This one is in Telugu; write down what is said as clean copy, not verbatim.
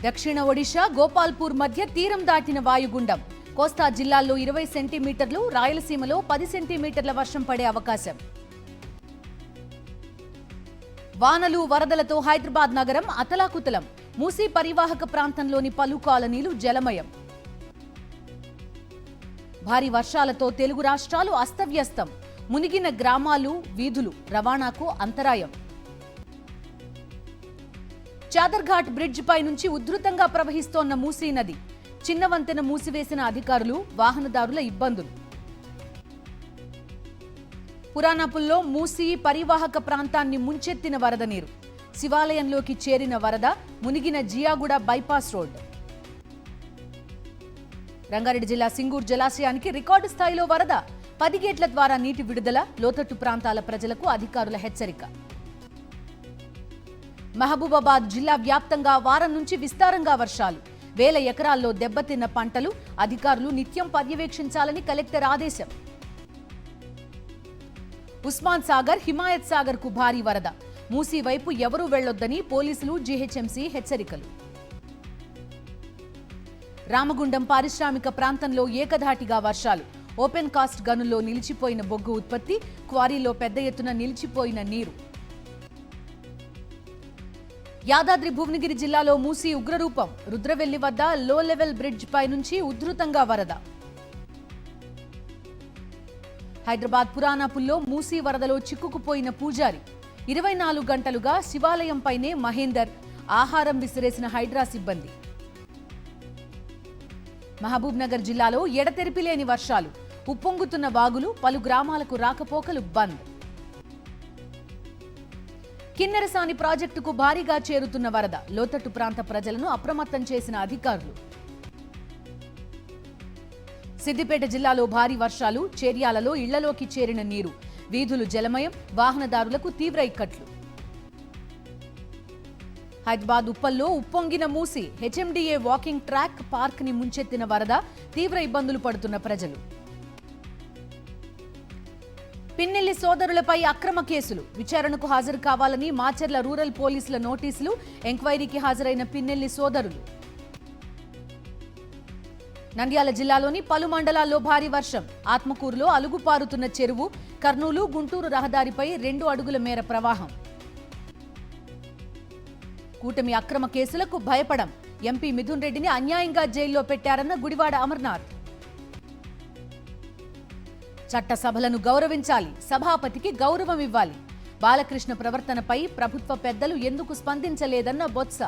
దక్షిణ ఒడిశా గోపాల్పూర్ మధ్య తీరం దాటిన వాయుగుండం. కోస్తా జిల్లాల్లో 20 సెంటీమీటర్లు, రాయలసీమలో 10 సెంటీమీటర్ల వర్షం పడే అవకాశం. వానలు వరదలతో హైదరాబాద్ నగరం అతలాకుతలం. మూసీ పరివాహక ప్రాంతంలోని పలు కాలనీలు జలమయం. భారీ వర్షాలతో తెలుగు రాష్ట్రాలు అస్తవ్యస్తం. మునిగిన గ్రామాలు, వీధులు, రవాణాకు అంతరాయం. చాదర్ఘాట్ బ్రిడ్జ్ పై నుంచి ఉధృతంగా ప్రవహిస్తోన్న మూసీ నది. చిన్న వంతెన మూసివేసిన అధికారులు, వాహనదారుల ఇబ్బందులు. పురాణపుల్లో మూసీ పరివాహక ప్రాంతాన్ని ముంచెత్తిన వరద నీరు. శివాలయంలోకి చేరిన వరద, మునిగిన జియాగూడ బైపాస్ రోడ్. రంగారెడ్డి జిల్లా సింగూర్ జలాశయానికి రికార్డు స్థాయిలో వరద. 10 గేట్ల ద్వారా నీటి విడుదల. లోతట్టు ప్రాంతాల ప్రజలకు అధికారుల హెచ్చరిక. మహబూబాబాద్ జిల్లా వ్యాప్తంగా వారం నుంచి విస్తారంగా వర్షాలు. వేల ఎకరాల్లో దెబ్బతిన్న పంటలు. అధికారులు నిత్యం పర్యవేక్షించాలని కలెక్టర్ ఆదేశం. ఉస్మాన్ సాగర్, హిమాయత్ సాగర్ కు భారీ వరద. మూసీ వైపు ఎవరూ వెళ్లొద్దని పోలీసులు, జీహెచ్ఎంసీ హెచ్చరికలు. రామగుండం పారిశ్రామిక ప్రాంతంలో ఏకధాటిగా వర్షాలు. ఓపెన్ కాస్ట్ గనుల్లో నిలిచిపోయిన బొగ్గు ఉత్పత్తి. క్వారీలో పెద్ద ఎత్తున నిలిచిపోయిన నీరు. యాదాద్రి భువనగిరి జిల్లాలో మూసీ ఉగ్రరూపం. రుద్రవెల్లి వద్ద లో లెవెల్ బ్రిడ్జ్ పై నుంచి ఉధృతంగా వరద. హైదరాబాద్ పురాణపుల్లో మూసీ వరదలో చిక్కుకుపోయిన పూజారి. 24 గంటలుగా శివాలయంపైనే మహేందర్. ఆహారం విసిరేసిన హైడ్రా సిబ్బంది. మహబూబ్ నగర్ జిల్లాలో ఎడతెరిపి లేని వర్షాలు. ఉప్పొంగుతున్న వాగులు. పలు గ్రామాలకు రాకపోకలు బంద్. కిన్నెరసాని ప్రాజెక్టుకు భారీగా చేరుతున్న వరద. లోతట్టు ప్రాంత ప్రజలను అప్రమత్తం చేసిన అధికారులు. సిద్దిపేట జిల్లాలో భారీ వర్షాలు. చేర్యాలలో ఇళ్లలోకి చేరిన నీరు. వీధులు జలమయం. వాహనదారులకు తీవ్ర ఇక్కట్లు. హైదరాబాద్ ఉప్పల్లో ఉప్పొంగిన Musi. HMDA walking track, park ని ముంచెత్తిన వరద. తీవ్ర ఇబ్బందులు పడుతున్న ప్రజలు. పిన్నెల్లి సోదరులపై అక్రమ కేసులు. విచారణకు హాజరు కావాలని మాచర్ల రూరల్ పోలీసుల నోటీసులు. ఎంక్వైరీకి హాజరైన పిన్నెల్లి సోదరులు. నంద్యాల జిల్లాలోని పలు మండలాల్లో భారీ వర్షం. ఆత్మకూరులో అలుగుపారుతున్న చెరువు. కర్నూలు, గుంటూరు రహదారిపై 2 అడుగుల మేర ప్రవాహం. కూటమి అక్రమ కేసులకు భయపడం. ఎంపీ మిథున్ రెడ్డిని అన్యాయంగా జైల్లో పెట్టారన్న గుడివాడ అమర్నాథ్. చట్టసభలను గౌరవించాలి. సభాపతికి గౌరవం ఇవ్వాలి. బాలకృష్ణ ప్రవర్తనపై ప్రభుత్వ పెద్దలు ఎందుకు స్పందించలేదన్న బొత్స.